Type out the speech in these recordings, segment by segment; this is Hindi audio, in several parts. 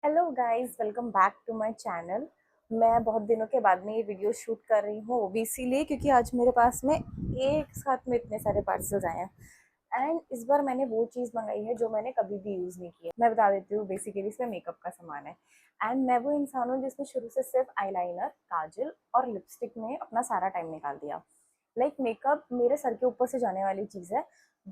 Hello guys, welcome back to my channel. मैं बहुत दिनों के बाद में ये वीडियो शूट कर रही हूँ, वो भी इसीलिए क्योंकि आज मेरे पास में एक साथ में इतने सारे पार्सल्स आए हैं। एंड इस बार मैंने वो चीज़ मंगाई है जो मैंने कभी भी यूज़ नहीं की है। मैं बता देती हूँ, बेसिकली इसमें मेकअप का सामान है। एंड मैं वो इंसान हूँ जिसने शुरू से सिर्फ आईलाइनर, काजल और लिपस्टिक में अपना सारा टाइम निकाल दिया। मेकअप मेरे सर के ऊपर से जाने वाली चीज़ है।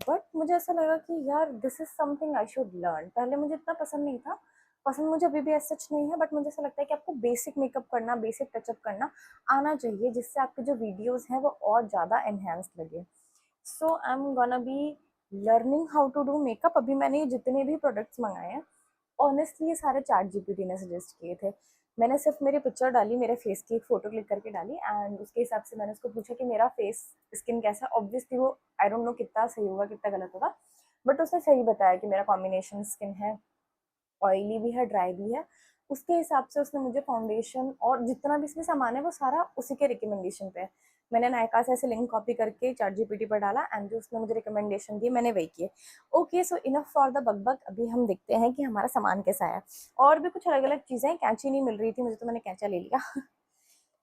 बट मुझे ऐसा लगा कि यार this is something I should learn. पहले मुझे इतना पसंद नहीं था, पसंद मुझे अभी भी ऐसा सच नहीं है, बट मुझे ऐसा लगता है कि आपको बेसिक मेकअप करना, बेसिक टचअप करना आना चाहिए, जिससे आपके जो वीडियोस हैं वो और ज़्यादा एनहेंस्ड लगे। So I am gonna be learning how to do makeup. अभी मैंने ये जितने भी प्रोडक्ट्स मंगाए हैं, ऑनेस्टली ये सारे चैट जीपीटी ने सजेस्ट किए थे। मैंने सिर्फ मेरी पिक्चर डाली, मेरे फेस की एक फ़ोटो क्लिक करके डाली, एंड उसके हिसाब से मैंने उसको पूछा कि मेरा फेस स्किन कैसा है। ऑब्वियसली वो आई डोंट नो कितना सही होगा कितना गलत होगा, बट उसने सही बताया कि मेरा कॉम्बिनेशन स्किन है, ऑयली भी है, ड्राई भी है। उसके हिसाब से उसने मुझे फाउंडेशन और जितना भी इसमें सामान है वो सारा उसी के रिकमेंडेशन पे है। मैंने नायका से ऐसे लिंक कॉपी करके चैट जीपीटी पर डाला, एंड जो उसने मुझे रिकमेंडेशन दी मैंने वही किए। Okay, so enough for the बकबक। अभी हम देखते हैं कि हमारा सामान कैसा है। और भी कुछ अलग अलग चीज़ें हैं। कैंची नहीं मिल रही थी मुझे, तो मैंने कैंचा ले लिया।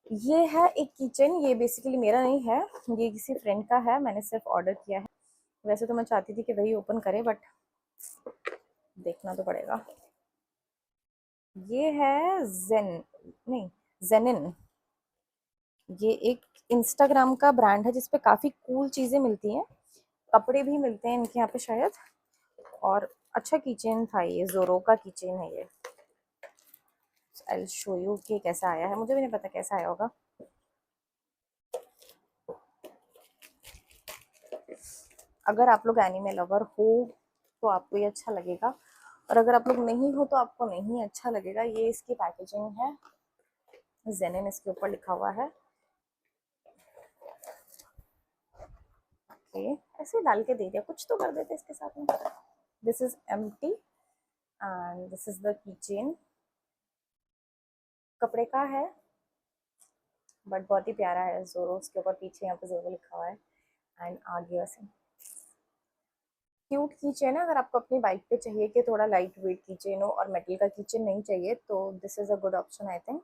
ये है एक किचन। ये बेसिकली मेरा नहीं है, ये किसी फ्रेंड का है, मैंने सिर्फ ऑर्डर किया है। वैसे तो मैं चाहती थी कि वही ओपन करे, बट देखना तो पड़ेगा। ये है जेन, नहीं, जेनिन। ये एक इंस्टाग्राम का ब्रांड है जिसपे काफ़ी कूल चीज़ें मिलती हैं। कपड़े भी मिलते हैं इनके यहाँ पे शायद। और अच्छा कीचेन था ये, जोरो का कीचेन है ये। आई शो यू कि कैसा आया है, मुझे भी नहीं पता कैसा आया होगा। अगर आप लोग एनिमे लवर हो तो आपको ये अच्छा लगेगा, और अगर आप लोग नहीं हो तो आपको नहीं अच्छा लगेगा। ये इसकी पैकेजिंग है, जेनिन इसके ऊपर लिखा हुआ है। ओके, ऐसे डाल के दे दिया, कुछ तो कर देते इसके साथ में। This is empty and this is the keychain. कपड़े का है, बट बहुत ही प्यारा है। जोरो उसके ऊपर, पीछे यहाँ पे जोरो लिखा हुआ है, एंड आगे वैसे क्यूट कीचेन है। अगर आपको अपनी बाइक पे चाहिए कि थोड़ा लाइट वेट कीचेन हो और मेटल का कीचेन नहीं चाहिए, तो this is a good option I think.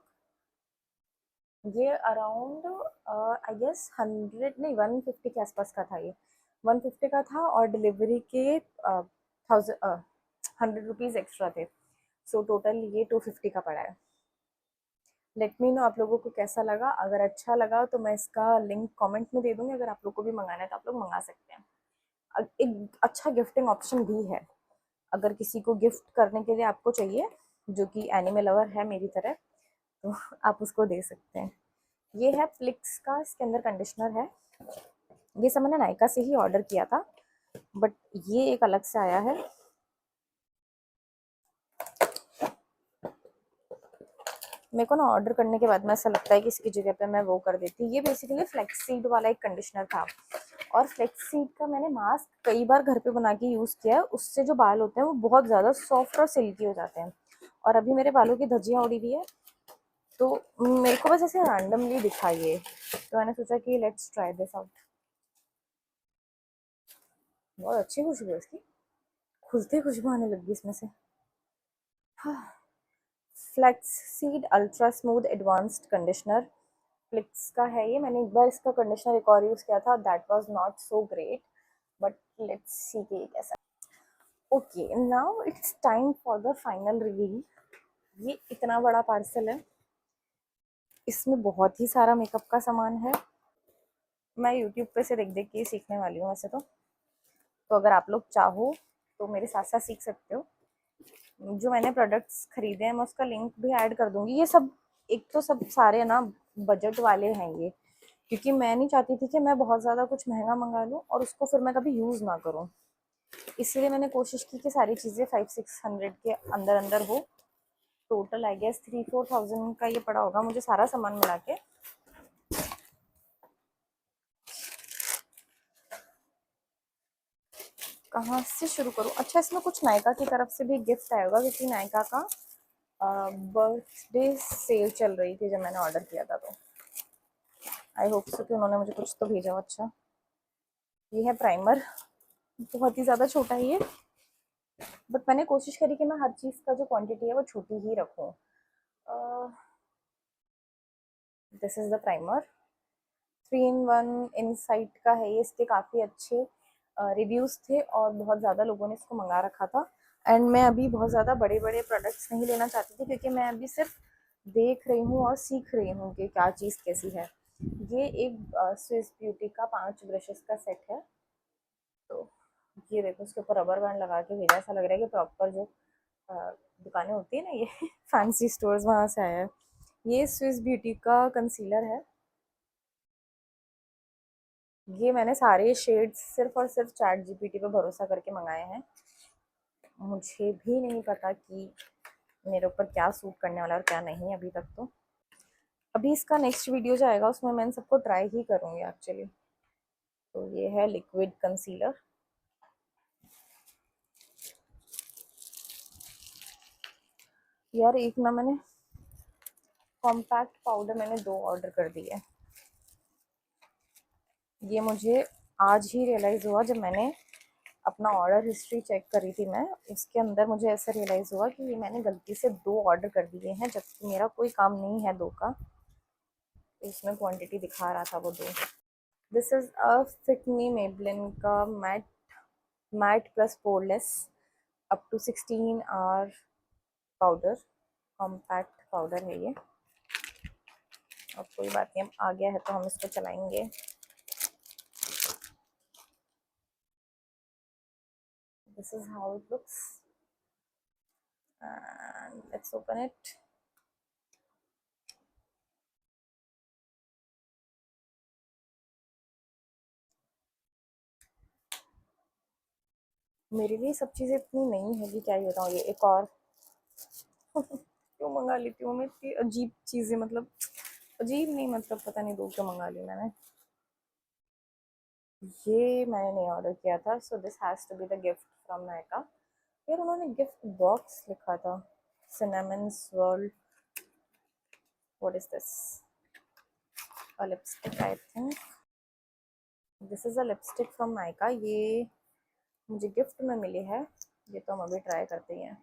ये अराउंड आई गेस 100 नहीं 150 के आसपास का था ये। 150 का था, और डिलीवरी के 100 रुपीज़ एक्स्ट्रा थे। सो टोटल ये 250 का पड़ा है। लेट मी नो आप लोगों को कैसा लगा। अगर अच्छा लगा तो मैं इसका लिंक कमेंट में दे दूंगी। अगर आप लोग को भी मंगाना है तो आप लोग मंगा सकते हैं। एक अच्छा गिफ्टिंग ऑप्शन भी है, अगर किसी को गिफ्ट करने के लिए आपको चाहिए, जो कि एनिमे लवर है मेरी तरह, तो आप उसको दे सकते हैं। ये है फ्लिक्स का, इसके अंदर कंडीशनर है। ये सब मैंने नायका से ही ऑर्डर किया था, बट ये एक अलग से आया है। मेरे को ना ऑर्डर करने के बाद में ऐसा लगता है कि इसकी जगह पे मैं वो कर देती। ये बेसिकली फ्लेक्सीड वाला एक कंडीशनर था, और फ्लेक्सीड का मैंने मास्क कई बार घर पे बना के यूज़ किया है। उससे जो बाल होते हैं वो बहुत ज़्यादा सॉफ्ट और सिल्की हो जाते हैं। और अभी मेरे बालों की धज्जियाँ उड़ी हुई है, तो मेरे को बस ऐसे रैंडमली दिखा ये, तो मैंने सोचा कि लेट्स ट्राई दिस आउट। बहुत अच्छी खुशबू है इसकी, खुलते खुशबू आने लगी इसमें से। Flax seed ultra smooth advanced conditioner, flix का है ये। मैंने एक बार इसका कंडीशनर एक और यूज़ किया था, that was not so great, but let's see कि कैसा। Okay, now it's time for the final reveal. ये इतना बड़ा पार्सल है, इसमें बहुत ही सारा मेकअप का सामान है। मैं यूट्यूब पे से देख देख के सीखने वाली हूँ वैसे तो अगर आप लोग चाहो तो मेरे साथ साथ सीख सकते हो। जो मैंने प्रोडक्ट्स खरीदे हैं मैं उसका लिंक भी ऐड कर दूंगी। ये सब एक तो सब सारे ना बजट वाले हैं ये, क्योंकि मैं नहीं चाहती थी कि मैं बहुत ज़्यादा कुछ महंगा मंगा लूँ और उसको फिर मैं कभी यूज़ ना करूँ। इसीलिए मैंने कोशिश की कि सारी चीज़ें 500-600 के अंदर अंदर हो। टोटल आई गेस 3-4 थाउजेंड का ये पड़ा होगा मुझे सारा सामान मिला के। कहाँ से शुरू करूँ? अच्छा, इसमें कुछ नायका की तरफ से भी गिफ्ट आया होगा, क्योंकि नायका का बर्थडे सेल चल रही थी जब मैंने ऑर्डर किया था, तो आई होप सो कि उन्होंने मुझे कुछ तो भेजा हो। अच्छा, ये है प्राइमर, बहुत ही ज़्यादा छोटा है ये। बट मैंने कोशिश करी कि मैं हर चीज़ का जो क्वांटिटी है वो छोटी ही रखूँ। This is the primer, 3 in 1 insight का है ये। इसके काफ़ी अच्छे रिव्यूज़ थे और बहुत ज़्यादा लोगों ने इसको मंगा रखा था। एंड मैं अभी बहुत ज़्यादा बड़े बड़े प्रोडक्ट्स नहीं लेना चाहती थी, क्योंकि मैं अभी सिर्फ देख रही हूँ और सीख रही हूँ कि क्या चीज़ कैसी है। ये एक स्विस ब्यूटी का 5 ब्रशेस का सेट है। तो ये देखो, उसके ऊपर रबर बैंड लगा के भेजा, ऐसा लग रहा है कि प्रॉपर जो अ, दुकानें होती है ना, ये फैंसी स्टोर्स, वहाँ से आया है। ये स्विस ब्यूटी का कंसीलर है। ये मैंने सारे शेड्स सिर्फ और सिर्फ चैट जीपीटी पे भरोसा करके मंगाए हैं। मुझे भी नहीं पता कि मेरे ऊपर क्या सूट करने वाला है और क्या नहीं अभी तक। तो अभी इसका नेक्स्ट वीडियो जो आएगा उसमें मैं इन सबको ट्राई ही करूँगी एक्चुअली। तो ये है लिक्विड कंसीलर। यार एक ना, मैंने कॉम्पैक्ट पाउडर मैंने 2 ऑर्डर कर दिए। ये मुझे आज ही रियलाइज़ हुआ जब मैंने अपना ऑर्डर हिस्ट्री चेक करी थी मैं, उसके अंदर मुझे ऐसा रियलाइज़ हुआ कि ये मैंने गलती से 2 ऑर्डर कर दिए हैं, जबकि मेरा कोई काम नहीं है 2 का। इसमें क्वांटिटी दिखा रहा था वो 2। This is a fit me Maybelline का matte matte plus poreless up to 16 hour powder, compact powder है ये। और कोई बात नहीं, अब आ गया है तो हम इसको चलाएंगे। This is how it looks and let's open it. मेरे लिए सब चीज़ें इतनी नहीं है कि क्या ही बताऊँ। ये एक और क्यों मंगा लेती हूँ मैं इतनी अजीब चीज़ें, मतलब अजीब नहीं, मतलब पता नहीं 2 क्यों मंगा ली मैंने। ये मैंने नहीं ऑर्डर किया था। So this has to be the gift from Nykaa. यार उन्होंने गिफ्ट बॉक्स लिखा था, cinnamon's world. What is this? A lipstick I think. This is a lipstick from Nykaa. ये मुझे गिफ्ट में मिली है। ये तो हम अभी ट्राई करते ही हैं।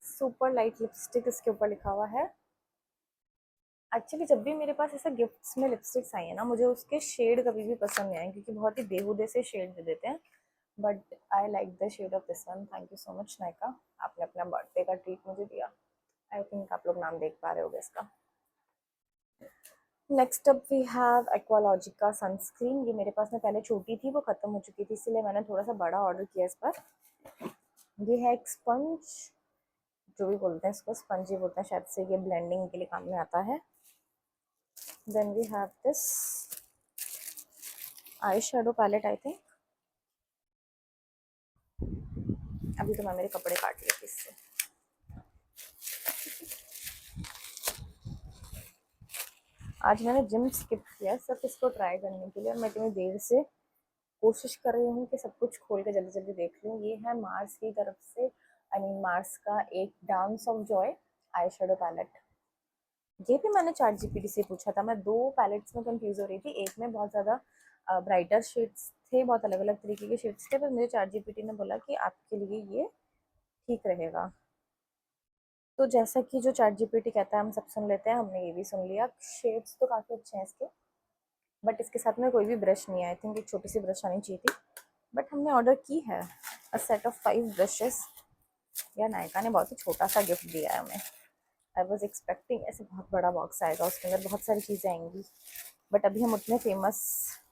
सुपर लाइट लिपस्टिक इसके ऊपर लिखा हुआ है। एक्चुअली जब भी मेरे पास ऐसा गिफ्ट्स में लिपस्टिक्स आई है ना, मुझे उसके शेड कभी भी पसंद नहीं आए, क्योंकि बहुत ही बेहुदे से शेड दे देते हैं। But I like the shade of this one. Thank you so much Nykaa, आपने अपना बर्थडे का ट्रीट मुझे दिया। आई थिंक आप लोग नाम देख पा रहे होगे इसका। Next up we have Aqualogica sunscreen. ये मेरे पास में पहले छोटी थी, वो ख़त्म हो चुकी थी, इसलिए मैंने थोड़ा सा बड़ा ऑर्डर किया इस पर। ये है एक स्पंज, जो भी बोलते हैं इसको, स्पंज ही बोलते हैं शायद से। ये ब्लेंडिंग के लिए काम में आता है। Then we have this eye shadow palette I think. अभी तो मैं मेरे कपड़े काट लेती इससे। आज मैंने जिम स्किप किया सिर्फ इसको ट्राई करने के लिए, और मैं इतनी देर से कोशिश कर रही हूँ कि सब कुछ खोल के जल्दी जल्दी देख लूँ। ये है मार्स की तरफ से, आई मीन मार्स का एक dance of joy eye shadow palette. ये भी मैंने चैट जीपीटी से पूछा था। मैं 2 पैलेट्स में कंफ्यूज हो रही थी। एक में बहुत ज़्यादा ब्राइटर शेड्स थे, बहुत अलग अलग तरीके के शेड्स थे, पर मुझे चैट जीपीटी ने बोला कि आपके लिए ये ठीक रहेगा। तो जैसा कि जो चैट जीपीटी कहता है हम सब सुन लेते हैं, हमने ये भी सुन लिया। शेड्स तो काफ़ी अच्छे हैं इसके, बट इसके साथ में कोई भी ब्रश नहीं है। आई थिंक एक छोटी सी ब्रश आनी चाहिए थी, बट हमने ऑर्डर की है अ सेट ऑफ 5 ब्रशेस। या नायका ने बहुत ही छोटा सा गिफ्ट दिया है हमें। आई वॉज एक्सपेक्टिंग ऐसे बहुत बड़ा बॉक्स आएगा, उसके अंदर बहुत सारी चीज़ें आएंगी, बट अभी हम उतने फेमस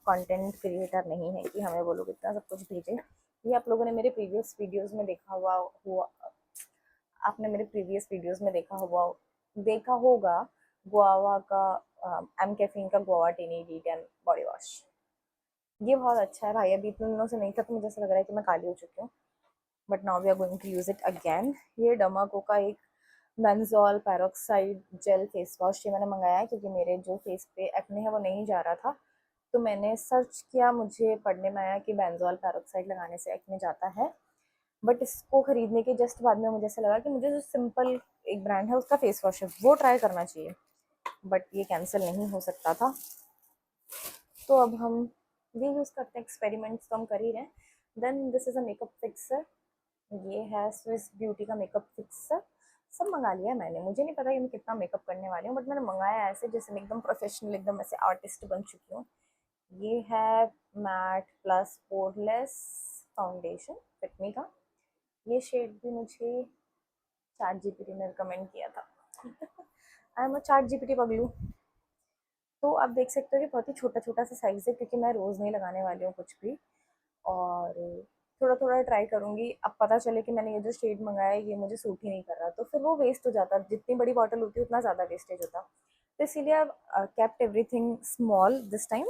कंटेंट क्रिएटर नहीं हैं कि हमें वो लोग इतना सब कुछ भेजें। ये आप लोगों ने मेरे प्रीवियस वीडियोस में देखा हुआ आपने मेरे प्रीवियस वीडियोस में देखा होगा गुआवा का एम कैफीन का गुआवा टीनी डी10 बॉडी वॉश। ये बहुत अच्छा है भाई। अभी इतने दिनों से नहीं था तो मुझे ऐसा लग रहा है कि मैं काली हो चुकी हूँ, but now we are going to use it again. ये डमाको का एक benzoyl peroxide gel face wash, ये मैंने मंगाया है क्योंकि मेरे जो फेस पे एक्ने है वो नहीं जा रहा था। तो मैंने सर्च किया, मुझे पढ़ने में आया कि बेंजोल पेरोक्साइड लगाने से एक्ने जाता है। बट इसको खरीदने के जस्ट बाद में मुझे ऐसा लगा कि मुझे जो सिंपल एक ब्रांड है उसका फेस वॉश है वो ट्राई करना चाहिए, बट ये कैंसिल नहीं हो सकता था। तो अब हम ये यूज़ करते हैं, एक्सपेरिमेंट्स तो हम कर ही रहे हैं। Then this is a makeup fixer, ये है स्विस ब्यूटी का मेकअप फिक्सर। सब मंगा लिया है मैंने, मुझे नहीं पता कि मैं कितना मेकअप करने वाली हूँ, बट मैंने मंगाया ऐसे जैसे मैं एकदम प्रोफेशनल, एकदम ऐसे आर्टिस्ट बन चुकी हूँ। ये है matte plus poreless foundation Fit Me का। ये शेड भी मुझे चैट जीपीटी ने रिकमेंड किया था। I am a Chat GPT पगलू। तो आप देख सकते हो कि बहुत ही छोटा छोटा सा साइज़ है, क्योंकि मैं रोज़ नहीं लगाने वाली हूँ कुछ भी, और थोड़ा थोड़ा ट्राई करूँगी। अब पता चले कि मैंने ये जो शेड मंगाया है ये मुझे सूट ही नहीं कर रहा, तो फिर वो वेस्ट हो जाता, जितनी बड़ी बॉटल होती है उतना ज़्यादा वेस्टेज होता। तो इसीलिए अब kept everything small this time.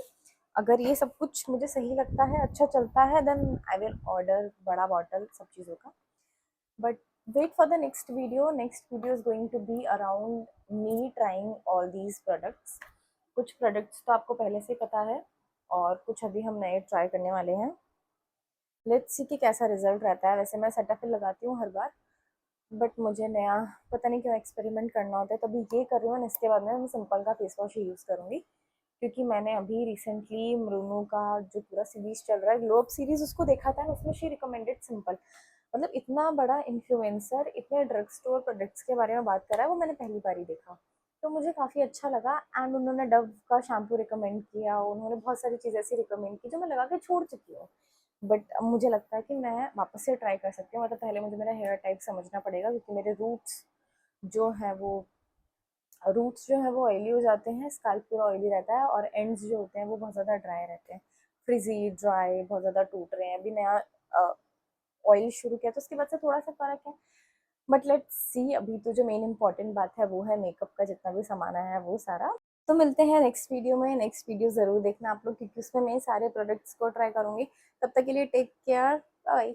अगर ये सब कुछ मुझे सही लगता है, अच्छा चलता है, देन आई विल ऑर्डर बड़ा बॉटल सब चीज़ों का। But wait for the next video. Next video is going to be around me trying all these products. कुछ प्रोडक्ट्स तो आपको पहले से पता है और कुछ अभी हम नए ट्राई करने वाले हैं। लेट्स सी कि कैसा रिजल्ट रहता है। वैसे मैं सेटाफिल लगाती हूँ हर बार, बट मुझे नया पता नहीं क्यों एक्सपेरिमेंट करना होता है, तभी ये कर रही हूँ। इसके बाद में मैं सिंपल का फेस वॉश ही यूज़ करूँगी, क्योंकि मैंने अभी रिसेंटली मृनु का जो पूरा सीरीज चल रहा है ग्लो अप सीरीज उसको देखा था, उसमें शी रिकमेंडेड सिंपल। मतलब इतना बड़ा इन्फ्लुएंसर इतने ड्रग स्टोर प्रोडक्ट्स के बारे में बात कर रहा है, वो मैंने पहली बार ही देखा। तो मुझे काफ़ी अच्छा लगा। एंड उन्होंने डव का शैम्पू रिकमेंड किया, उन्होंने बहुत सारी चीज़ें ऐसी रिकमेंड की जो मैं लगा के छोड़ चुकी हूँ। बट अब मुझे लगता है कि मैं वापस से ट्राई कर सकती हूँ। मतलब पहले मुझे मेरा हेयर टाइप समझना पड़ेगा, क्योंकि मेरे रूट्स जो है वो ऑयली हो जाते हैं, स्कैल्प पूरा ऑयली रहता है, और एंड्स जो होते हैं वो बहुत ज़्यादा ड्राई रहते हैं, फ्रिजी ड्राई, बहुत ज़्यादा टूट रहे हैं। अभी नया ऑयल शुरू किया तो उसकी वजह से थोड़ा सा फ़र्क है। बट लेट्स सी, अभी तो जो मेन इंपॉर्टेंट बात है वो है मेकअप का जितना भी सामान आया है वो सारा। तो मिलते हैं नेक्स्ट वीडियो में। नेक्स्ट वीडियो ज़रूर देखना आप लोग, क्योंकि उसमें मैं सारे प्रोडक्ट्स को ट्राई करूँगी। तब तक के लिए टेक केयर, बाय।